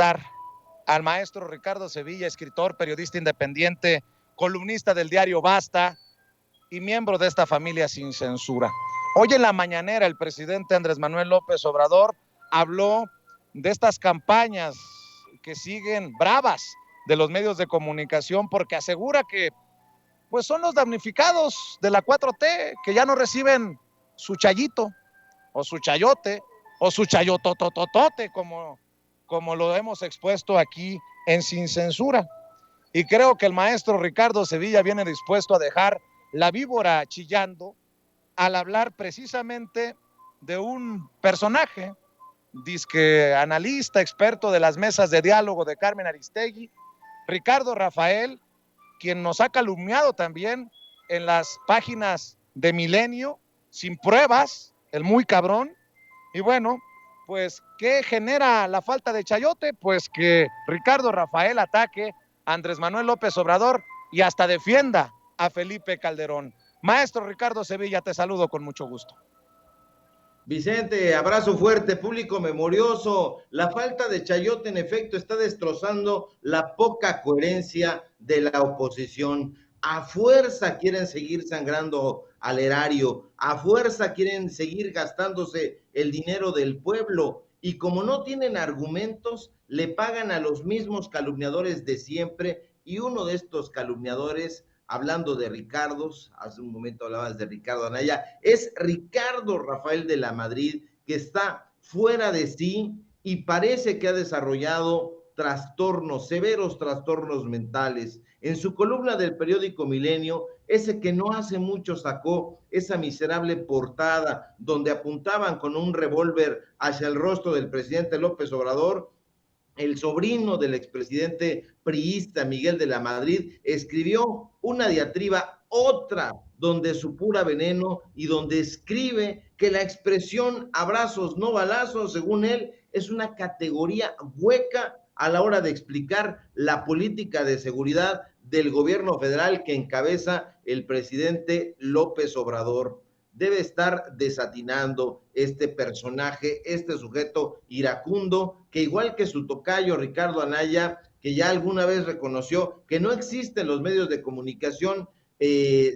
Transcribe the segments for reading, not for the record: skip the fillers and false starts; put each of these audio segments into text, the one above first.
al maestro Ricardo Sevilla, escritor, periodista independiente, columnista del diario Basta y miembro de esta familia sin censura. Hoy en la mañanera el presidente Andrés Manuel López Obrador habló de estas campañas que siguen bravas de los medios de comunicación porque asegura que pues son los damnificados de la 4T que ya no reciben su chayito o su chayote o su chayotototote como lo hemos expuesto aquí en Sin Censura. Y creo que el maestro Ricardo Sevilla viene dispuesto a dejar la víbora chillando al hablar precisamente de un personaje, disque analista, experto de las mesas de diálogo de Carmen Aristegui, Ricardo Rafael, quien nos ha calumniado también en las páginas de Milenio, sin pruebas, el muy cabrón. Y bueno, pues, ¿qué genera la falta de chayote? Pues que Ricardo Rafael ataque a Andrés Manuel López Obrador y hasta defienda a Felipe Calderón. Maestro Ricardo Sevilla, te saludo con mucho gusto. Vicente, abrazo fuerte, público memorioso. La falta de chayote, en efecto, está destrozando la poca coherencia de la oposición. A fuerza quieren seguir sangrando al erario, a fuerza quieren seguir gastándose el dinero del pueblo y como no tienen argumentos, le pagan a los mismos calumniadores de siempre y uno de estos calumniadores, hablando de Ricardos, hace un momento hablabas de Ricardo Anaya, es Ricardo Rafael de la Madrid, que está fuera de sí y parece que ha desarrollado trastornos, severos trastornos mentales. En su columna del periódico Milenio, ese que no hace mucho sacó esa miserable portada donde apuntaban con un revólver hacia el rostro del presidente López Obrador, el sobrino del expresidente priista Miguel de la Madrid escribió una diatriba, otra, donde supura veneno y donde escribe que la expresión abrazos no balazos, según él, es una categoría hueca a la hora de explicar la política de seguridad del gobierno federal que encabeza el presidente López Obrador. Debe estar desatinando este personaje, este sujeto iracundo, que igual que su tocayo Ricardo Anaya, que ya alguna vez reconoció que no existen los medios de comunicación,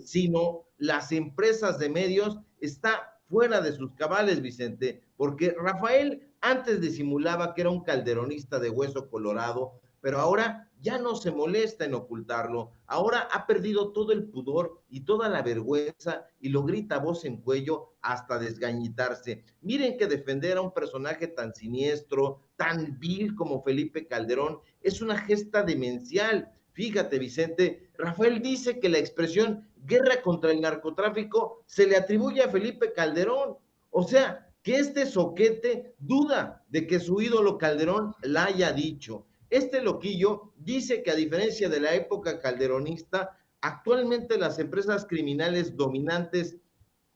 sino las empresas de medios, está fuera de sus cabales, Vicente, porque Rafael antes disimulaba que era un calderonista de hueso colorado, pero ahora ya no se molesta en ocultarlo, ahora ha perdido todo el pudor y toda la vergüenza y lo grita a voz en cuello hasta desgañitarse. Miren que defender a un personaje tan siniestro, tan vil como Felipe Calderón, es una gesta demencial. Fíjate, Vicente, Rafael dice que la expresión guerra contra el narcotráfico se le atribuye a Felipe Calderón. O sea, que este soquete duda de que su ídolo Calderón la haya dicho. Este loquillo dice que a diferencia de la época calderonista, actualmente las empresas criminales dominantes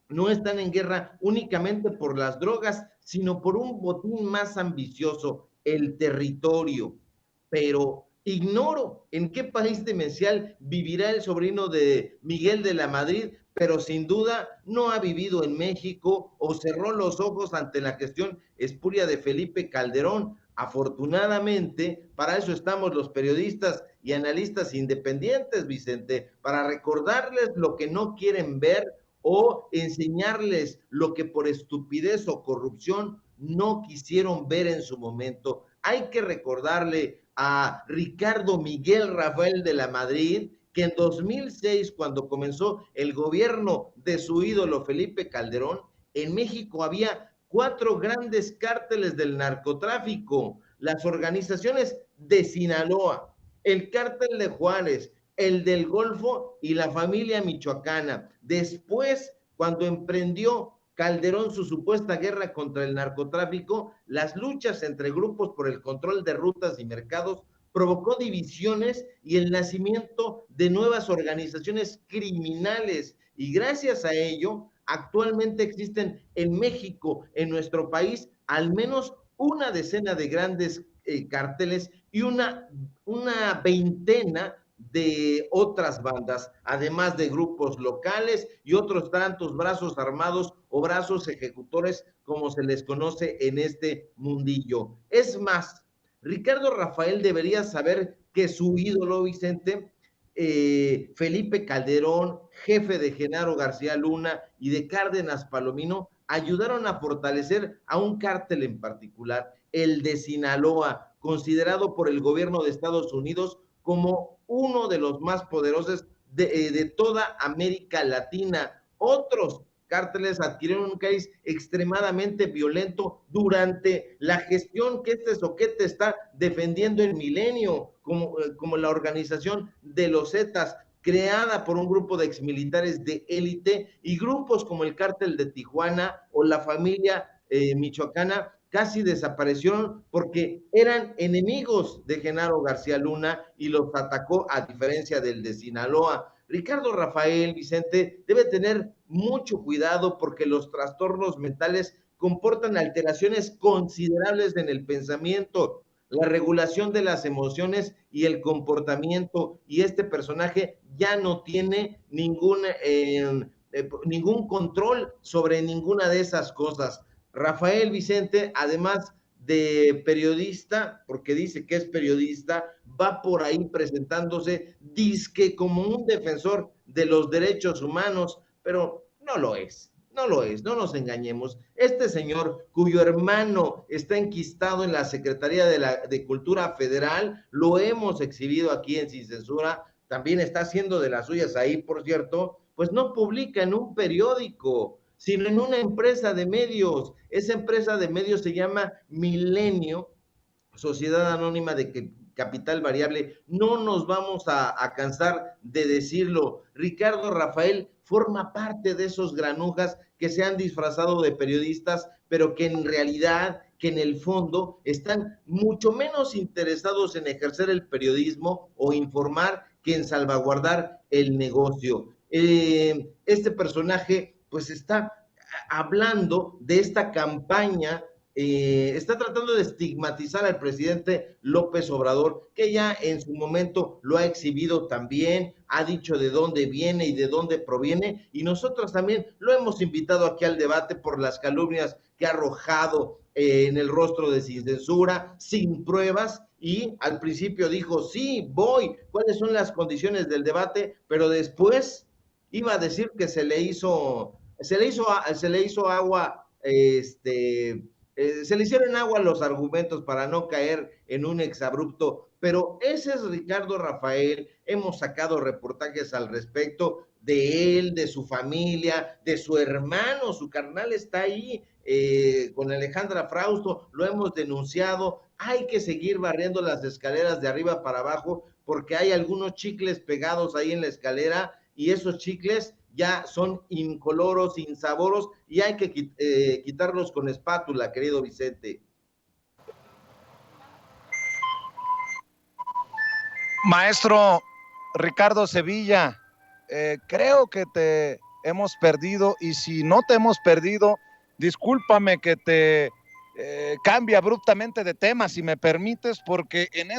no están en guerra únicamente por las drogas, sino por un botín más ambicioso, el territorio. Pero ignoro en qué país demencial vivirá el sobrino de Miguel de la Madrid, pero sin duda no ha vivido en México o cerró los ojos ante la gestión espuria de Felipe Calderón. Afortunadamente, para eso estamos los periodistas y analistas independientes, Vicente, para recordarles lo que no quieren ver o enseñarles lo que por estupidez o corrupción no quisieron ver en su momento. Hay que recordarle a Ricardo Miguel Rafael de la Madrid que en 2006, cuando comenzó el gobierno de su ídolo Felipe Calderón, en México había 4 grandes cárteles del narcotráfico, las organizaciones de Sinaloa, el cártel de Juárez, el del Golfo y la familia michoacana. Después, cuando emprendió Calderón su supuesta guerra contra el narcotráfico, las luchas entre grupos por el control de rutas y mercados provocó divisiones y el nacimiento de nuevas organizaciones criminales. Y gracias a ello, actualmente existen en México, en nuestro país, al menos una decena de grandes carteles y una veintena de otras bandas, además de grupos locales y otros tantos brazos armados o brazos ejecutores, como se les conoce en este mundillo. Es más, Ricardo Rafael debería saber que su ídolo, Vicente, Felipe Calderón, jefe de Genaro García Luna y de Cárdenas Palomino, ayudaron a fortalecer a un cártel en particular, el de Sinaloa, considerado por el gobierno de Estados Unidos como uno de los más poderosos de toda América Latina. Otros cárteles adquirieron un cariz extremadamente violento durante la gestión que este soquete está defendiendo el milenio, como la organización de los Zetas, creada por un grupo de exmilitares de élite, y grupos como el cártel de Tijuana o la familia michoacana casi desaparecieron porque eran enemigos de Genaro García Luna y los atacó, a diferencia del de Sinaloa. Ricardo Rafael, Vicente, debe tener mucho cuidado porque los trastornos mentales comportan alteraciones considerables en el pensamiento, la regulación de las emociones y el comportamiento, y este personaje ya no tiene ningún control sobre ninguna de esas cosas. Rafael Vicente, además de periodista, porque dice que es periodista, va por ahí presentándose disque como un defensor de los derechos humanos, pero no lo es. No lo es, no nos engañemos. Este señor, cuyo hermano está enquistado en la Secretaría de Cultura Federal, lo hemos exhibido aquí en Sin Censura, también está haciendo de las suyas ahí, por cierto, pues no publica en un periódico, sino en una empresa de medios. Esa empresa de medios se llama Milenio, Sociedad Anónima de Capital Variable. No nos vamos a cansar de decirlo. Ricardo Rafael forma parte de esos granujas que se han disfrazado de periodistas, pero que en realidad, que en el fondo están mucho menos interesados en ejercer el periodismo o informar que en salvaguardar el negocio. Este personaje pues está hablando de esta campaña, está tratando de estigmatizar al presidente López Obrador, que ya en su momento lo ha exhibido también, ha dicho de dónde viene y de dónde proviene, y nosotros también lo hemos invitado aquí al debate por las calumnias que ha arrojado en el rostro de Sin Censura, sin pruebas, y al principio dijo, sí, voy, cuáles son las condiciones del debate, pero después iba a decir que se le hizo agua, se le hicieron agua los argumentos para no caer en un exabrupto, pero ese es Ricardo Rafael. Hemos sacado reportajes al respecto de él, de su familia, de su hermano, su carnal está ahí con Alejandra Frausto, lo hemos denunciado. Hay que seguir barriendo las escaleras de arriba para abajo porque hay algunos chicles pegados ahí en la escalera y esos chicles ya son incoloros, insaboros, y hay que quitarlos con espátula, querido Vicente. Maestro Ricardo Sevilla, creo que te hemos perdido, y si no te hemos perdido, discúlpame que te cambie abruptamente de tema, si me permites, porque en